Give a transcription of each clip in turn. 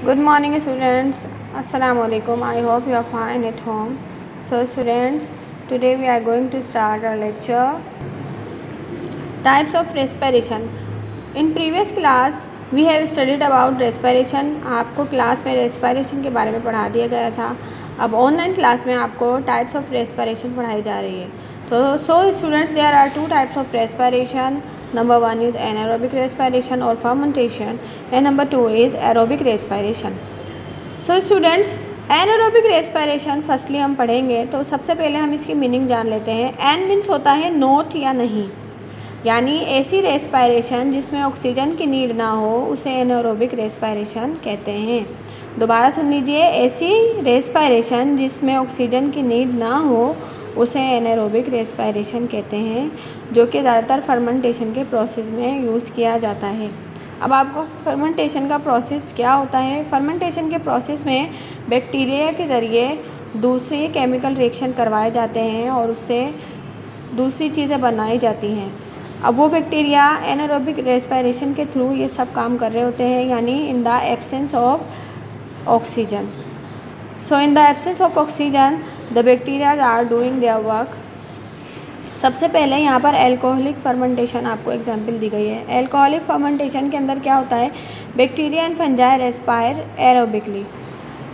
Good morning students. Assalamu alaikum. I hope you are fine at home. So students, today we are going to start our lecture. Types of respiration. In previous class we have studied about respiration. आपको class में respiration के बारे में पढ़ा दिया गया था. अब ऑनलाइन क्लास में आपको types of respiration पढ़ाई जा रही है. So students, there are two types of respiration. Number one is anaerobic respiration or fermentation, and number two is aerobic respiration. So students, anaerobic respiration firstly हम पढ़ेंगे. तो सबसे पहले हम इसकी मीनिंग जान लेते हैं. एन मीन्स होता है नोट या नहीं, यानी ऐसी रेस्पायरेशन जिसमें ऑक्सीजन की नीड ना हो उसे एनारोबिक रेस्पायरेशन कहते हैं. दोबारा सुन लीजिए, ऐसी रेस्पायरेशन जिसमें ऑक्सीजन की नीड ना हो उसे एनारोबिक रेस्पायरेशन कहते हैं, जो कि ज़्यादातर फर्मेंटेशन के प्रोसेस में यूज़ किया जाता है. अब आपको फर्मेंटेशन का प्रोसेस क्या होता है. फर्मेंटेशन के प्रोसेस में बैक्टीरिया के ज़रिए दूसरे केमिकल रिएक्शन करवाए जाते हैं और उससे दूसरी चीज़ें बनाई जाती हैं. अब वो बैक्टीरिया एनारोबिक रेस्पायरेशन के थ्रू ये सब काम कर रहे होते हैं, यानी in the absence of oxygen. So in the absence of oxygen the bacterias are doing their work. सबसे पहले यहाँ पर एल्कोहलिक फर्मेंटेशन आपको एग्जांपल दी गई है. एल्कोहलिक फर्मेंटेशन के अंदर क्या होता है, bacteria and fungi respire aerobically.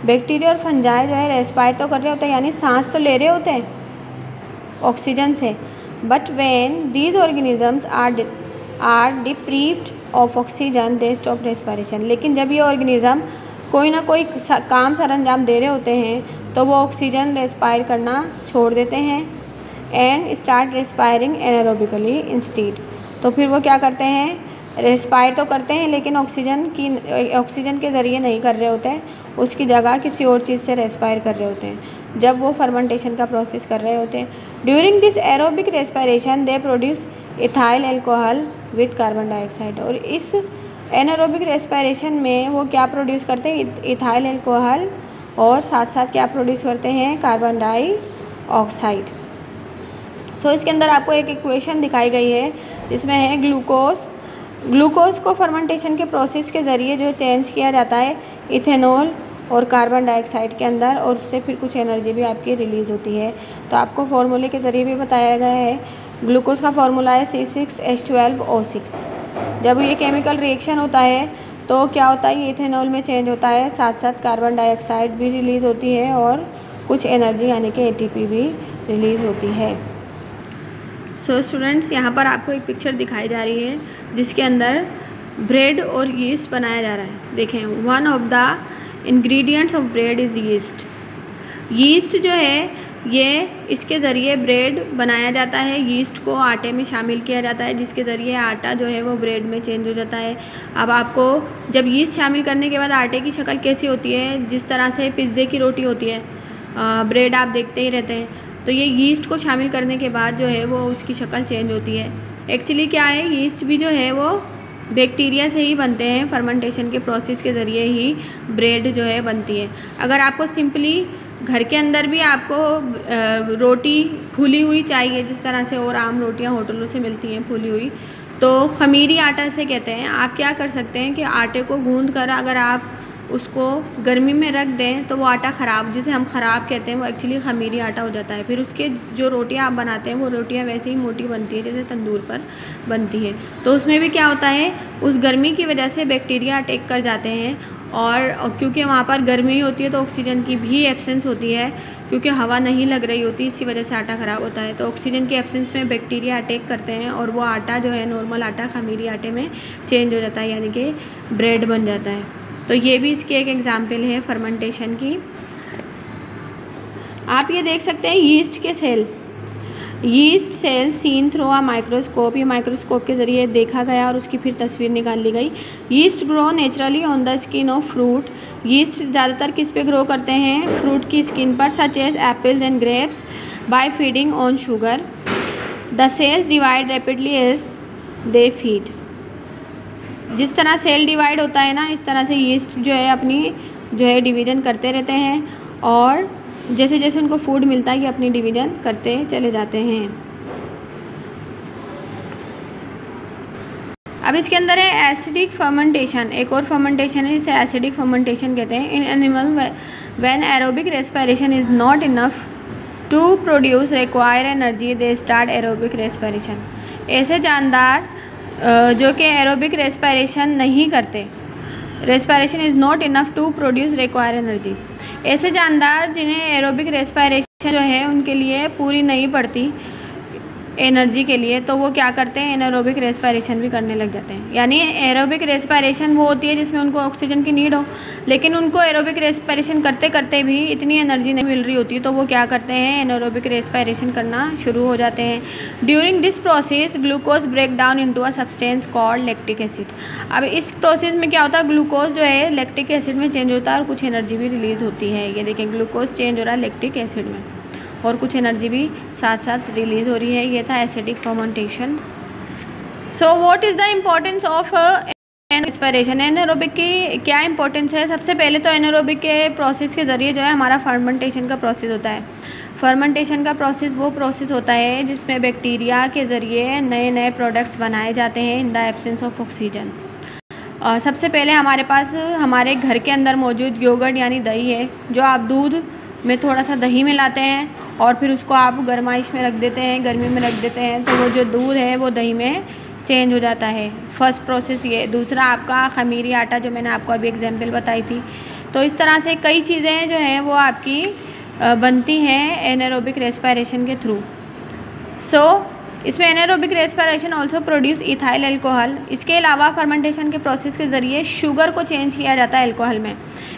Bacteria और फंजाई जो है रेस्पायर तो कर रहे होते हैं, यानी सांस तो ले रहे होते हैं ऑक्सीजन से. But when these organisms are deprived of oxygen they stop respiration. लेकिन जब ये ऑर्गेनिज़म कोई ना कोई काम सरंजाम दे रहे होते हैं तो वो ऑक्सीजन रेस्पायर करना छोड़ देते हैं and start respiring anaerobically instead. तो फिर वो क्या करते हैं, रेस्पायर तो करते हैं लेकिन ऑक्सीजन के ज़रिए नहीं कर रहे होते हैं, उसकी जगह किसी और चीज़ से रेस्पायर कर रहे होते हैं जब वो फर्मेंटेशन का प्रोसेस कर रहे होते हैं. During this aerobic respiration they produce ethyl alcohol with carbon dioxide. और इस एनारोबिक रेस्पायरेशन में वो क्या प्रोड्यूस करते हैं, इथाइल एल्कोहल, और साथ साथ क्या प्रोड्यूस करते हैं, कार्बन डाइऑक्साइड. सो इसके अंदर आपको एक इक्वेशन दिखाई गई है, इसमें है ग्लूकोज को फर्मेंटेशन के प्रोसेस के ज़रिए जो चेंज किया जाता है इथेनॉल और कार्बन डाइऑक्साइड के अंदर, और उससे फिर कुछ एनर्जी भी आपकी रिलीज़ होती है. तो आपको फार्मूले के ज़रिए भी बताया गया है. ग्लूकोज का फार्मूला है C6H12O6. जब ये केमिकल रिएक्शन होता है तो क्या होता है, ये इथेनॉल में चेंज होता है, साथ साथ कार्बन डाइऑक्साइड भी रिलीज़ होती है और कुछ एनर्जी यानी कि ATP भी रिलीज़ होती है. सो स्टूडेंट्स, यहाँ पर आपको एक पिक्चर दिखाई जा रही है जिसके अंदर ब्रेड और यीस्ट बनाया जा रहा है. देखें, one of the ingredients of bread is yeast. Yeast जो है ये इसके ज़रिए ब्रेड बनाया जाता है. यीस्ट को आटे में शामिल किया जाता है जिसके ज़रिए आटा जो है वो ब्रेड में चेंज हो जाता है. अब आपको जब यीस्ट शामिल करने के बाद आटे की शक्ल कैसी होती है, जिस तरह से पिज़्ज़े की रोटी होती है, ब्रेड आप देखते ही रहते हैं, तो ये यीस्ट को शामिल करने के बाद जो है वो उसकी शक्ल चेंज होती है. एक्चुअली क्या है, यीस्ट भी जो है वो बैक्टीरिया से ही बनते हैं. फर्मेंटेशन के प्रोसेस के ज़रिए ही ब्रेड जो है बनती है. अगर आपको सिंपली घर के अंदर भी आपको रोटी फूली हुई चाहिए, जिस तरह से और आम रोटियां होटलों से मिलती हैं फूली हुई, तो खमीरी आटा से कहते हैं. आप क्या कर सकते हैं कि आटे को गूंद कर अगर आप उसको गर्मी में रख दें तो वो आटा ख़राब, जिसे हम ख़राब कहते हैं, वो एक्चुअली खमीरी आटा हो जाता है. फिर उसके जो रोटियां आप बनाते हैं वो रोटियां वैसे ही मोटी बनती है जैसे तंदूर पर बनती है. तो उसमें भी क्या होता है, उस गर्मी की वजह से बैक्टीरिया अटैक कर जाते हैं, और क्योंकि वहाँ पर गर्मी होती है तो ऑक्सीजन की भी एब्सेंस होती है, क्योंकि हवा नहीं लग रही होती, इसी वजह से आटा ख़राब होता है. तो ऑक्सीजन के एब्सेंस में बैक्टीरिया अटैक करते हैं और वो आटा जो है नॉर्मल आटा खमीरी आटे में चेंज हो जाता है, यानी कि ब्रेड बन जाता है. तो ये भी इसकी एक एग्जाम्पल है फर्मेंटेशन की. आप ये देख सकते हैं यीस्ट के cell, yeast cell seen through a microscope. ये माइक्रोस्कोप के ज़रिए देखा गया और उसकी फिर तस्वीर निकाल ली गई. Yeast grow naturally on the skin of fruit. Yeast ज़्यादातर किस पे ग्रो करते हैं, फ्रूट की स्किन पर, such as apples and grapes, by feeding on sugar. The cells divide rapidly as they feed. जिस तरह सेल डिवाइड होता है ना, इस तरह से यीस्ट जो है अपनी जो है डिवीज़न करते रहते हैं, और जैसे जैसे उनको फूड मिलता है ये अपनी डिवीज़न करते चले जाते हैं. अब इसके अंदर है एसिडिक फर्मेंटेशन, एक और फर्मेंटेशन है जिसे एसिडिक फर्मेंटेशन कहते हैं। In animal when aerobic respiration is not enough to produce require energy they start aerobic respiration. ऐसे जानदार जो कि एरोबिक रेस्पिरेशन नहीं करते, respiration is not enough to produce require energy, ऐसे जानदार जिन्हें एरोबिक रेस्पिरेशन जो है उनके लिए पूरी नहीं पड़ती एनर्जी के लिए, तो वो क्या करते हैं, एनारोबिक रेस्पिरेशन भी करने लग जाते हैं। यानी एरोबिक रेस्पिरेशन वो होती है जिसमें उनको ऑक्सीजन की नीड हो, लेकिन उनको एरोबिक रेस्पिरेशन करते करते भी इतनी एनर्जी नहीं मिल रही होती, तो वो क्या करते हैं, एनारोबिक रेस्पिरेशन करना शुरू हो जाते हैं। During this process glucose break down into a substance called lactic acid. अब इस प्रोसेस में क्या होता है, ग्लूकोज जो है लैक्टिक एसिड में चेंज होता है और कुछ एनर्जी भी रिलीज़ होती है। ये देखें, ग्लूकोज चेंज हो रहा है लैक्टिक एसिड में और कुछ एनर्जी भी साथ साथ रिलीज़ हो रही है। ये था acidic fermentation. So what is the importance of respiration. Anaerobic की क्या इंपॉर्टेंस है। सबसे पहले तो एनारोबिक के प्रोसेस के ज़रिए जो है हमारा फर्मेंटेशन का प्रोसेस होता है। फर्मेंटेशन का प्रोसेस वो प्रोसेस होता है जिसमें बैक्टीरिया के ज़रिए नए नए प्रोडक्ट्स बनाए जाते हैं इन द एब्सेंस ऑफ ऑक्सीजन। सबसे पहले हमारे पास हमारे घर के अंदर मौजूद योगर्ट यानी दही है, जो आप दूध में थोड़ा सा दही मिलाते हैं और फिर उसको आप गरमाइश में रख देते हैं, गर्मी में रख देते हैं, तो वो जो दूध है वो दही में चेंज हो जाता है। फर्स्ट प्रोसेस ये। दूसरा आपका खमीरी आटा, जो मैंने आपको अभी एग्जांपल बताई थी। तो इस तरह से कई चीज़ें जो हैं वो आपकी बनती हैं एनारोबिक रेस्पिरेशन के थ्रू। इसमें anaerobic respiration also produce ethyl alcohol. इसके अलावा फर्मेंटेशन के प्रोसेस के ज़रिए शुगर को चेंज किया जाता है एल्कोहल में।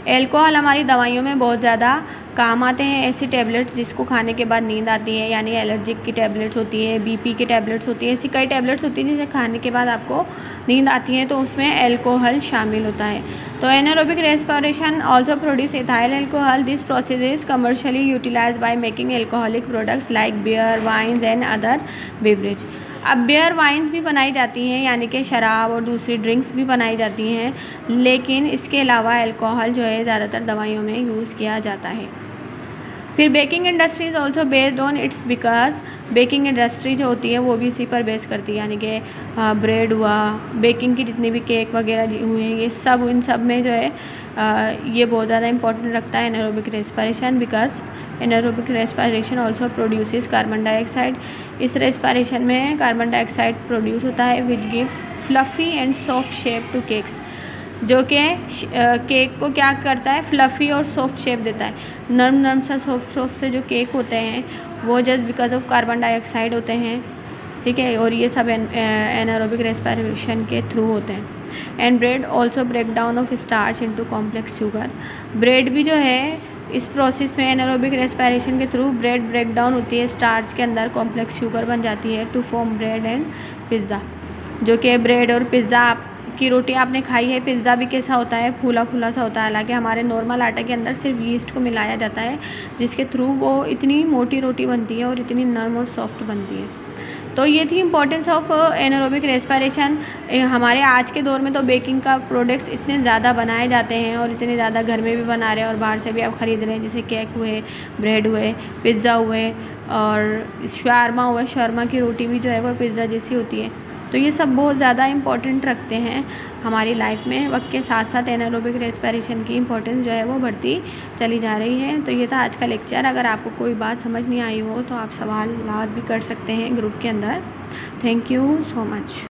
एल्कोहल हमारी दवाइयों में बहुत ज़्यादा काम आते हैं। ऐसी टैबलेट्स जिसको खाने के बाद नींद आती है, यानी एलर्जिक की टैबलेट्स होती है, बीपी की टैबलेट्स होती है, ऐसी कई टैबलेट्स होती हैं जिसे खाने के बाद आपको नींद आती है, तो उसमें एल्कोहल शामिल होता है। तो anaerobic respiration also produce ethyl alcohol. This process is commercially utilise by making alcoholic products like beer, wines and other beverage. अब बियर, वाइन्स भी बनाई जाती हैं, यानी कि शराब और दूसरी ड्रिंक्स भी बनाई जाती हैं, लेकिन इसके अलावा अल्कोहल जो है ज़्यादातर दवाइयों में यूज़ किया जाता है। फिर baking industry is also based on it's, because baking industry जो होती है वो भी इसी पर बेस करती है, यानी कि ब्रेड हुआ, बेकिंग की जितनी भी केक वगैरह हुए हैं, ये सब इन सब में जो है ये बहुत ज़्यादा इंपॉर्टेंट रखता है anaerobic respiration, because anaerobic respiration also produces carbon dioxide. इस रेस्पिरेशन में कार्बन डाइऑक्साइड प्रोड्यूस होता है which gives fluffy and soft shape to cakes, जो कि केक को क्या करता है, फ्लफ़ी और सॉफ्ट शेप देता है। नरम नरम सा सॉफ्ट से जो केक होते हैं वो just because of carbon dioxide होते हैं, ठीक है, और ये सब एनारोबिक रेस्पिरेशन के थ्रू होते हैं। And bread also break down of starch into complex sugar. Bread भी जो है इस प्रोसेस में एनारोबिक रेस्पिरेशन के थ्रू ब्रेड ब्रेक डाउन होती है, स्टार्च के अंदर कॉम्प्लेक्स शुगर बन जाती है to form bread and pizza. जो कि ब्रेड और पिज़्ज़ा की रोटी आपने खाई है, पिज़्ज़ा भी कैसा होता है, फूला फूला सा होता है। हालांकि हमारे नॉर्मल आटे के अंदर सिर्फ यीस्ट को मिलाया जाता है, जिसके थ्रू वो इतनी मोटी रोटी बनती है और इतनी नरम और सॉफ्ट बनती है। तो ये थी इम्पोर्टेंस ऑफ एनारोबिक रेस्पिरेशन। हमारे आज के दौर में तो बेकिंग का प्रोडक्ट्स इतने ज़्यादा बनाए जाते हैं और इतने ज़्यादा घर में भी बना रहे हैं और बाहर से भी आप ख़रीद रहे हैं, जैसे केक हुए, ब्रेड हुए, पिज़्ज़ा हुए और शारमा हुआ। शारमा की रोटी भी जो है वो पिज़्ज़ा जैसी होती है। तो ये सब बहुत ज़्यादा इम्पोर्टेंट रखते हैं हमारी लाइफ में। वक्त के साथ साथ एनारोबिक रेस्पिरेशन की इम्पोर्टेंस जो है वो बढ़ती चली जा रही है। तो ये था आज का लेक्चर। अगर आपको कोई बात समझ नहीं आई हो तो आप सवाल भी कर सकते हैं ग्रुप के अंदर। Thank you so much.